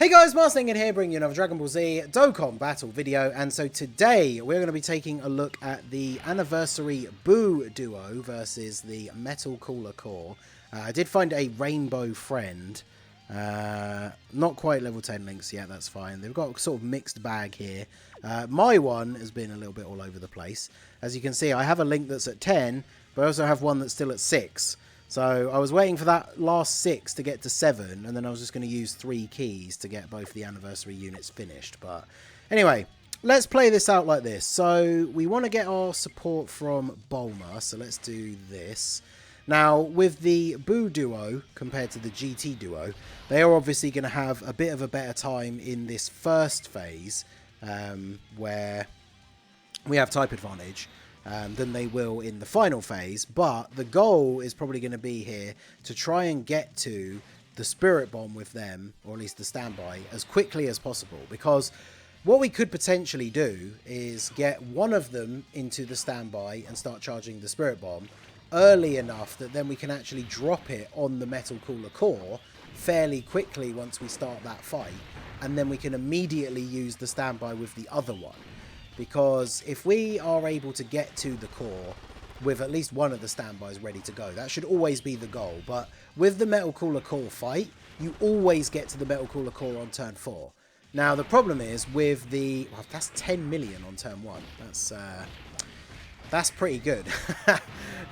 Hey guys, Marsling here, bringing you another Dragon Ball Z Dokkan battle video, and so today we're going to be taking a look at the anniversary BUU duo versus the Metal Cooler Core. I did find a rainbow friend, not quite level 10 links yet, that's fine. They've got a sort of mixed bag here. My one has been a little bit all over the place. As you can see, I have a link that's at 10, but I also have one that's still at 6. So I was waiting for that last 6 to get to 7, and then I was just going to use 3 keys to get both the anniversary units finished. But anyway, let's play this out like this. So we want to get our support from Bulma, so let's do this. Now, with the BUU duo compared to the GT duo, they are obviously going to have a bit of a better time in this first phase, where we have type advantage. Than they will in the final phase, but the goal is probably going to be here to try and get to the Spirit Bomb with them, or at least the standby, as quickly as possible, because what we could potentially do is get one of them into the standby and start charging the Spirit Bomb early enough that then we can actually drop it on the Metal Cooler Core fairly quickly once we start that fight, and then we can immediately use the standby with the other one. Because if we are able to get to the core with at least one of the standbys ready to go, that should always be the goal. But with the Metal Cooler Core fight, you always get to the Metal Cooler Core on turn 4. Now, the problem is with the... Well, that's 10 million on turn 1. That's pretty good.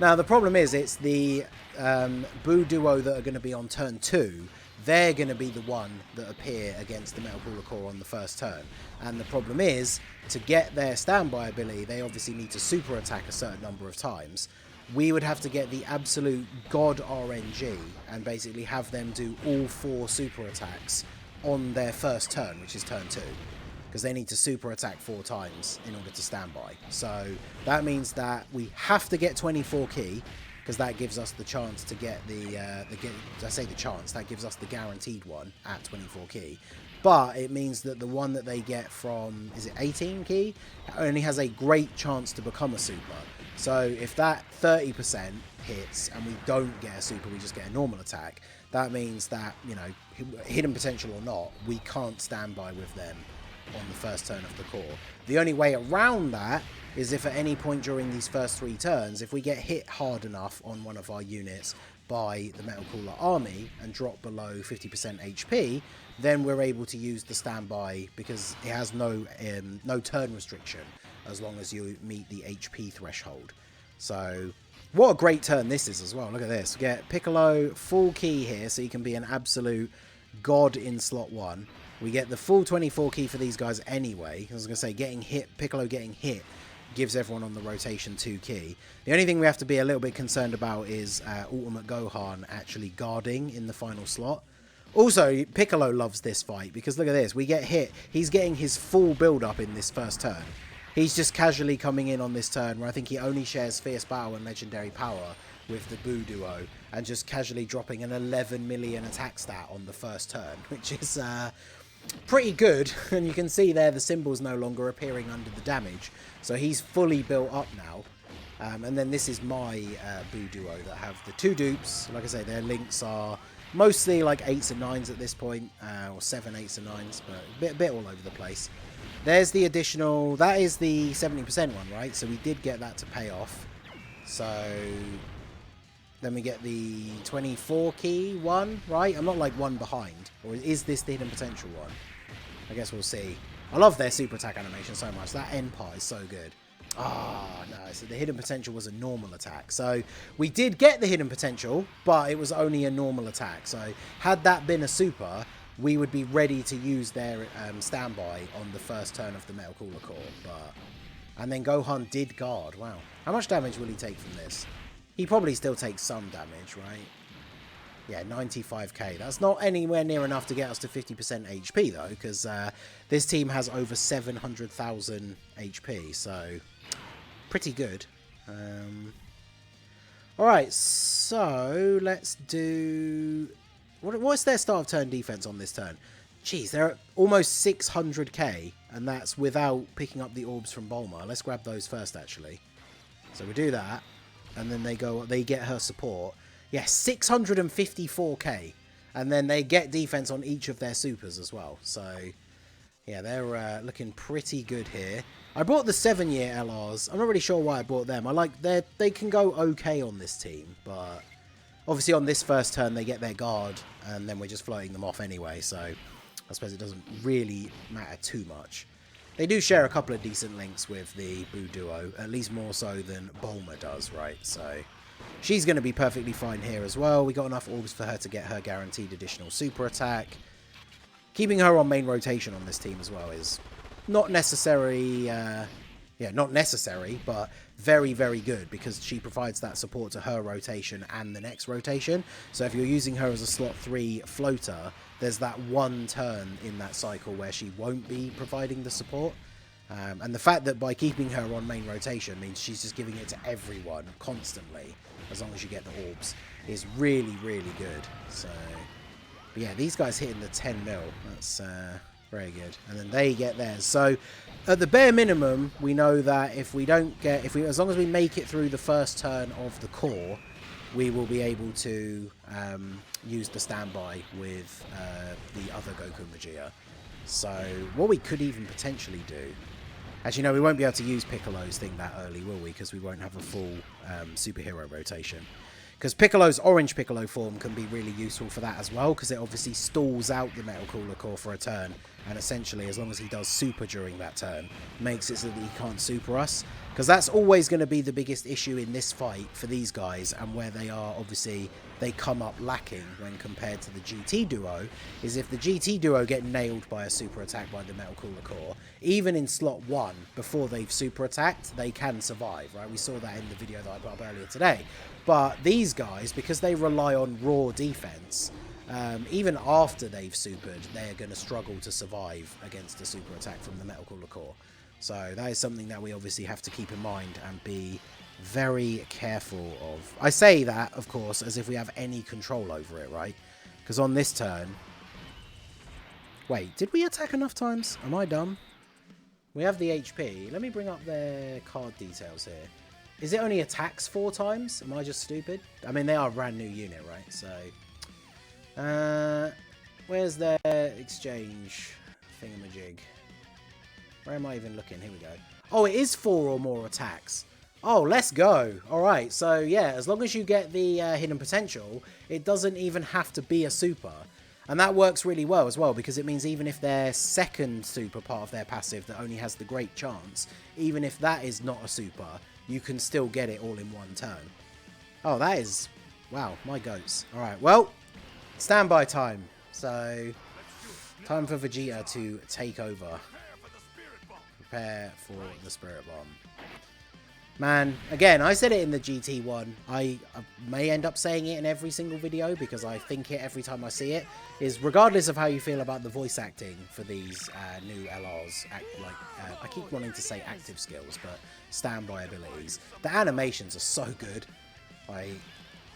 Now, the problem is it's the BUU duo that are going to be on turn 2. They're going to be the one that appear against the Metal Cooler Core on the first turn. And the problem is, to get their standby ability, they obviously need to super attack a certain number of times. We would have to get the absolute god RNG and basically have them do all 4 super attacks on their first turn, which is turn 2. Because they need to super attack 4 times in order to standby. So that means that we have to get 24 key, because that gives us the chance to get that gives us the guaranteed one at 24 key. But it means that the one that they get from, is it 18 key, only has a great chance to become a super. So if that 30% hits and we don't get a super, we just get a normal attack, that means that, you know, hidden potential or not, we can't stand by with them on the first turn of the core. The only way around that is if at any point during these first 3 turns, if we get hit hard enough on one of our units by the Metal Cooler army and drop below 50% HP, then we're able to use the standby because it has no turn restriction as long as you meet the HP threshold. So what a great turn this is as well. Look at this. We get Piccolo full key here, so he can be an absolute god in slot 1. We get the full 24 key for these guys anyway. I was going to say, Piccolo getting hit gives everyone on the rotation 2 key. The only thing we have to be a little bit concerned about is Ultimate Gohan actually guarding in the final slot. Also, Piccolo loves this fight because look at this. We get hit. He's getting his full build-up in this first turn. He's just casually coming in on this turn where I think he only shares Fierce Battle and Legendary Power with the BUU duo and just casually dropping an 11 million attack stat on the first turn, which is... pretty good, and you can see there the symbols no longer appearing under the damage, so he's fully built up now. And then this is my BUU duo that have the 2 dupes. Like I say, their links are mostly like 8s and 9s at this point, or 7, 8s and 9s, but a bit all over the place. There's the additional, that is the 70% one, right? So we did get that to pay off. So then we get the 24 key one, right? I'm not like one behind. Or is this the hidden potential one? I guess we'll see. I love their super attack animation so much. That end part is so good. Ah, no. So the hidden potential was a normal attack. So we did get the hidden potential, but it was only a normal attack. So had that been a super, we would be ready to use their standby on the first turn of the Metal Cooler Core. And then Gohan did guard. Wow. How much damage will he take from this? He probably still takes some damage, right? Yeah, 95k. That's not anywhere near enough to get us to 50% HP, though, because this team has over 700,000 HP, so pretty good. Alright, so let's do... What's their start of turn defense on this turn? Jeez, they're at almost 600k, and that's without picking up the orbs from Bulma. Let's grab those first, actually. So we do that. And then they get her support. Yeah, 654k. And then they get defense on each of their supers as well. So, yeah, they're looking pretty good here. I bought the 7-year LRs. I'm not really sure why I bought them. I like they can go okay on this team, but obviously on this first turn they get their guard, and then we're just floating them off anyway. So I suppose it doesn't really matter too much. They do share a couple of decent links with the BUU duo, at least more so than Bulma does, right? So she's going to be perfectly fine here as well. We got enough orbs for her to get her guaranteed additional super attack. Keeping her on main rotation on this team as well is not necessary, not necessary, but very, very good, because she provides that support to her rotation and the next rotation. So if you're using her as a slot 3 floater, there's that one turn in that cycle where she won't be providing the support. And the fact that by keeping her on main rotation means she's just giving it to everyone constantly, as long as you get the orbs, is really, really good. So, but yeah, these guys hitting the 10 mil, that's very good. And then they get theirs. So at the bare minimum, we know that if we don't get, as long as we make it through the first turn of the core, we will be able to use the standby with the other Goku and Vegeta. So what we could even potentially do, actually no, we won't be able to use Piccolo's thing that early, will we? Because we won't have a full superhero rotation. Because Piccolo's Orange Piccolo form can be really useful for that as well, because it obviously stalls out the Metal Cooler Core for a turn, and essentially, as long as he does super during that turn, makes it so that he can't super us. Because that's always going to be the biggest issue in this fight for these guys, and where they are, obviously, they come up lacking when compared to the GT duo, is if the GT duo get nailed by a super attack by the Metal Cooler Core, even in slot 1, before they've super attacked, they can survive, right? We saw that in the video that I put up earlier today. But these guys, because they rely on raw defense, even after they've supered, they're going to struggle to survive against a super attack from the Metal Cooler Core. So that is something that we obviously have to keep in mind and be very careful of. I say that, of course, as if we have any control over it, right? Because on this turn... Wait, did we attack enough times? Am I dumb? We have the HP. Let me bring up their card details here. Is it only attacks 4 times? Am I just stupid? I mean, they are a brand new unit, right? So, where's their exchange thingamajig? Where am I even looking? Here we go. Oh, it is 4 or more attacks. Oh, let's go. All right. So, yeah, as long as you get the hidden potential, it doesn't even have to be a super. And that works really well as well, because it means even if their second super part of their passive that only has the great chance, even if that is not a super, you can still get it all in one turn. Oh, that is... Wow, my goats. All right, well, standby time. So, time for Vegeta to take over. Prepare for the Spirit Bomb. Man, again, I said it in the GT one. I may end up saying it in every single video because I think it every time I see it. Is regardless of how you feel about the voice acting for these new LRs, I keep wanting to say active skills, but standby abilities. The animations are so good.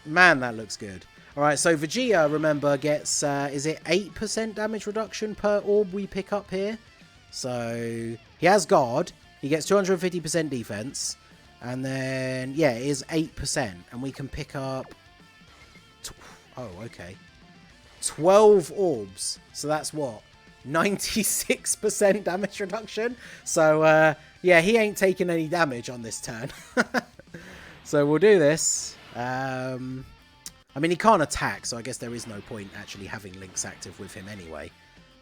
Man, that looks good. Alright, so Vegeta, remember, gets, is it 8% damage reduction per orb we pick up here? So, he has guard. He gets 250% defense. And then, yeah, it is 8%. And we can pick up... Oh, okay. 12 orbs. So that's what? 96% damage reduction? So, yeah, he ain't taking any damage on this turn. So we'll do this. I mean, he can't attack, so I guess there is no point actually having links active with him anyway.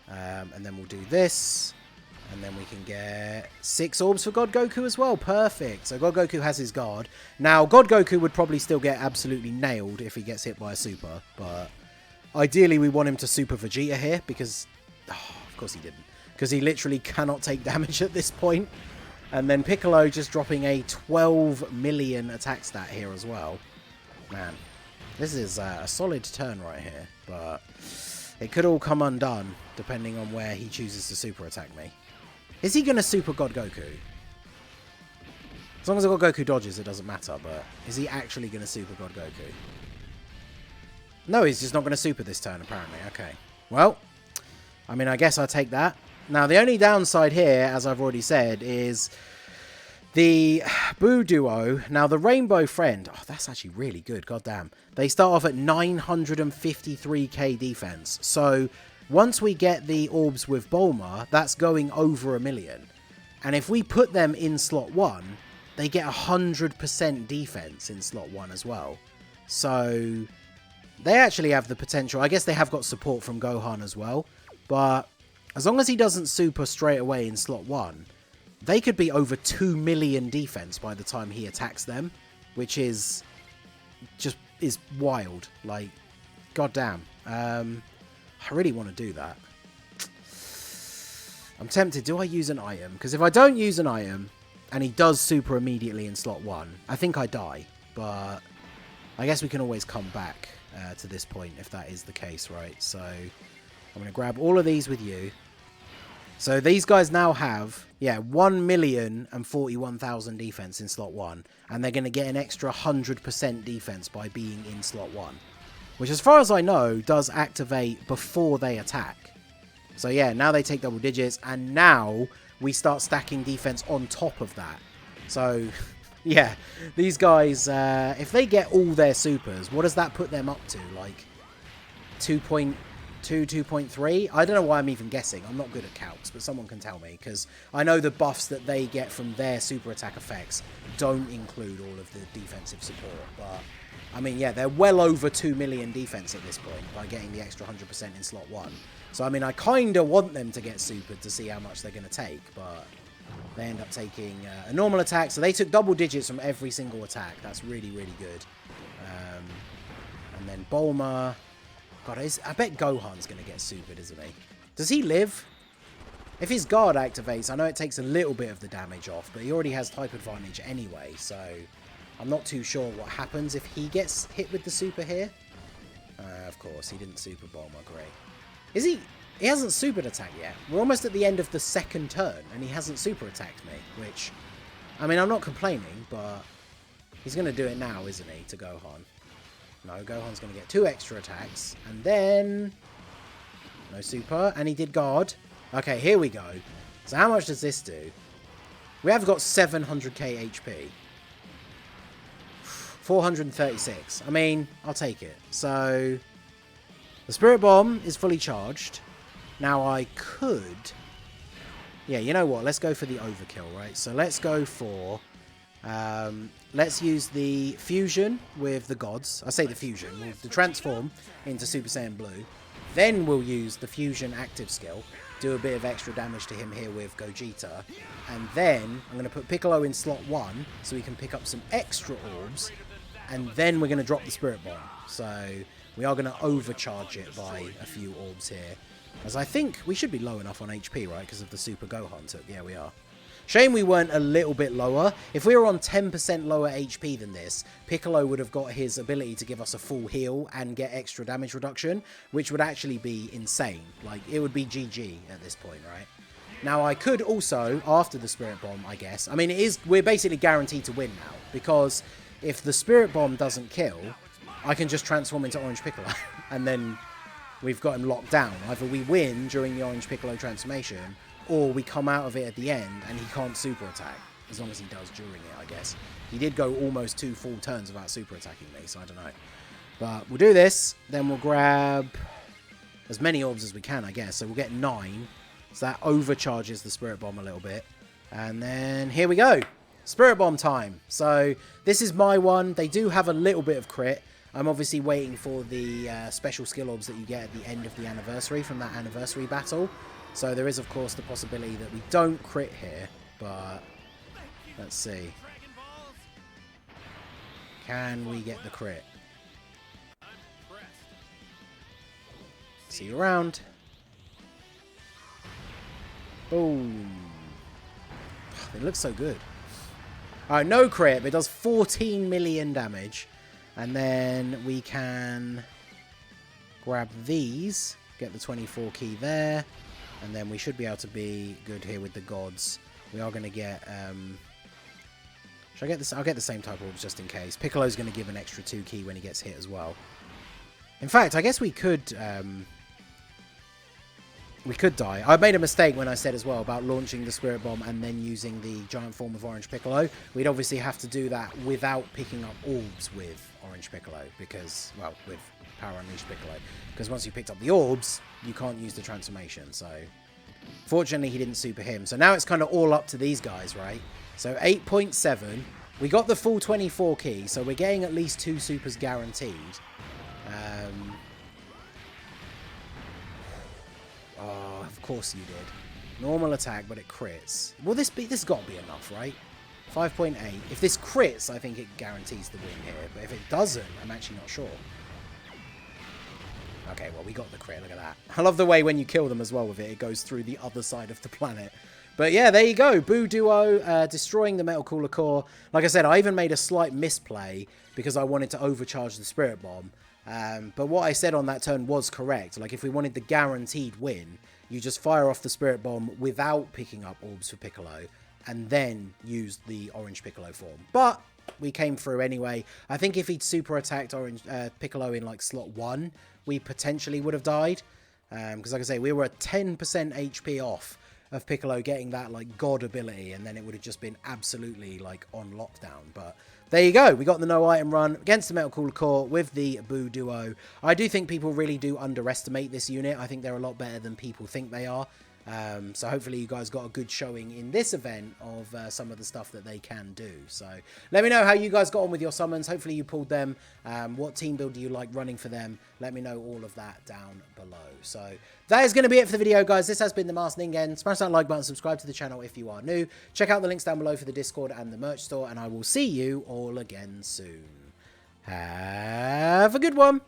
And then we'll do this. And then we can get 6 orbs for God Goku as well. Perfect. So God Goku has his guard. Now, God Goku would probably still get absolutely nailed if he gets hit by a super. But ideally, we want him to super Vegeta here because... Oh, of course he didn't. Because he literally cannot take damage at this point. And then Piccolo just dropping a 12 million attack stat here as well. Man, this is a solid turn right here. But it could all come undone depending on where he chooses to super attack me. Is he going to super God Goku? As long as God Goku dodges, it doesn't matter, but is he actually going to super God Goku? No, he's just not going to super this turn, apparently. Okay. Well, I mean, I guess I'll take that. Now, the only downside here, as I've already said, is The BUU duo, now the Rainbow Friend, oh, that's actually really good, goddamn. They start off at 953k defense. So once we get the orbs with Bulma, that's going over 1 million. And if we put them in slot 1, they get 100% defense in slot 1 as well. So they actually have the potential. I guess they have got support from Gohan as well. But as long as he doesn't super straight away in slot 1, they could be over 2 million defense by the time he attacks them, which is just wild. Like, goddamn. I really want to do that. I'm tempted. Do I use an item? Because if I don't use an item and he does super immediately in slot 1, I think I die. But I guess we can always come back to this point if that is the case, right? So I'm going to grab all of these with you. So these guys now have, 1,041,000 defense in slot 1. And they're going to get an extra 100% defense by being in slot 1. Which, as far as I know, does activate before they attack. So yeah, now they take double digits. And now we start stacking defense on top of that. So yeah, these guys, if they get all their supers, what does that put them up to? Like 2.2, 2.3? I don't know why I'm even guessing. I'm not good at calcs, but someone can tell me, because I know the buffs that they get from their super attack effects don't include all of the defensive support. But I mean, yeah, they're well over 2 million defense at this point by getting the extra 100% in slot 1. So I mean, I kind of want them to get supered to see how much they're going to take, but they end up taking a normal attack. So they took double digits from every single attack. That's really, really good. And then Bulma. God, I bet Gohan's going to get supered, isn't he? Does he live? If his guard activates, I know it takes a little bit of the damage off, but he already has type advantage anyway, so I'm not too sure what happens if he gets hit with the super here. Of course, he didn't super Bulma, great. Is he? He hasn't supered attacked yet. We're almost at the end of the second turn, and he hasn't super attacked me, which, I mean, I'm not complaining, but he's going to do it now, isn't he, to Gohan? No, Gohan's going to get 2 extra attacks, and then no super, and he did guard. Okay, here we go. So how much does this do? We have got 700k HP. 436. I mean, I'll take it. So the Spirit Bomb is fully charged. Now I could... Yeah, you know what? Let's go for the overkill, right? So let's go for... let's use the fusion with the gods. I say the fusion. We'll the transform into Super Saiyan Blue. Then we'll use the fusion active skill. Do a bit of extra damage to him here with Gogeta. And then I'm going to put Piccolo in slot 1 so he can pick up some extra orbs. And then we're going to drop the Spirit Bomb. So we are going to overcharge it by a few orbs here. As I think we should be low enough on HP, right? Because of the Super Gohan took. Yeah, we are. Shame we weren't a little bit lower. If we were on 10% lower HP than this, Piccolo would have got his ability to give us a full heal and get extra damage reduction, which would actually be insane. Like, it would be GG at this point, right? Now, I could also, after the Spirit Bomb, I guess... I mean, we're basically guaranteed to win now, because if the Spirit Bomb doesn't kill, I can just transform into Orange Piccolo, and then we've got him locked down. Either we win during the Orange Piccolo transformation, or we come out of it at the end and he can't super attack, as long as he does during it, I guess. He did go almost 2 full turns without super attacking me, so I don't know. But we'll do this, then we'll grab as many orbs as we can, I guess. So we'll get 9, so that overcharges the Spirit Bomb a little bit. And then here we go, Spirit Bomb time. So this is my one. They do have a little bit of crit. I'm obviously waiting for the special skill orbs that you get at the end of the anniversary from that anniversary battle. So there is, of course, the possibility that we don't crit here, but let's see. Can we get the crit? See you around. Boom. It looks so good. Alright, no crit, but it does 14 million damage. And then we can grab these, get the 24 key there. And then we should be able to be good here with the gods. We are going to get... should I get this? I'll get the same type of orbs just in case. Piccolo's going to give an extra 2 key when he gets hit as well. In fact, I guess we could... We could die. I made a mistake when I said as well about launching the Spirit Bomb and then using the giant form of Orange Piccolo. We'd obviously have to do that without picking up orbs with Orange Piccolo because, well, with Power Unleashed Piccolo. Because once you picked up the orbs, you can't use the transformation. So, fortunately, he didn't super him. So now it's kind of all up to these guys, right? So 8.7. We got the full 24 key, so we're getting at least 2 supers guaranteed. Oh, of course you did. Normal attack, but it crits. Will this got to be enough, right? 5.8. If this crits, I think it guarantees the win here. But if it doesn't, I'm actually not sure. Okay, well, we got the crit. Look at that. I love the way when you kill them as well with it, it goes through the other side of the planet. But yeah, there you go. BUU Duo destroying the Metal Cooler Core. Like I said, I even made a slight misplay because I wanted to overcharge the Spirit Bomb. But what I said on that turn was correct. Like, if we wanted the guaranteed win, you just fire off the Spirit Bomb without picking up orbs for Piccolo, and then use the Orange Piccolo form. But we came through anyway. I think if he'd super attacked Piccolo in, like, slot 1, we potentially would have died. Because, like I say, we were at 10% HP off of Piccolo getting that, like, god ability, and then it would have just been absolutely, like, on lockdown. But there you go. We got the no item run against the Metal Cooler Core with the BUU Duo. I do think people really do underestimate this unit. I think they're a lot better than people think they are. So hopefully you guys got a good showing in this event of some of the stuff that they can do. So let me know how you guys got on with your summons. Hopefully you pulled them. What team build do you like running for them? Let me know all of that down below. So that is going to be it for the video, guys. This has been the Masked Ningen. Smash that like button, subscribe to the channel if you are new. Check out the links down below for the Discord and the merch store, and I will see you all again soon. Have a good one.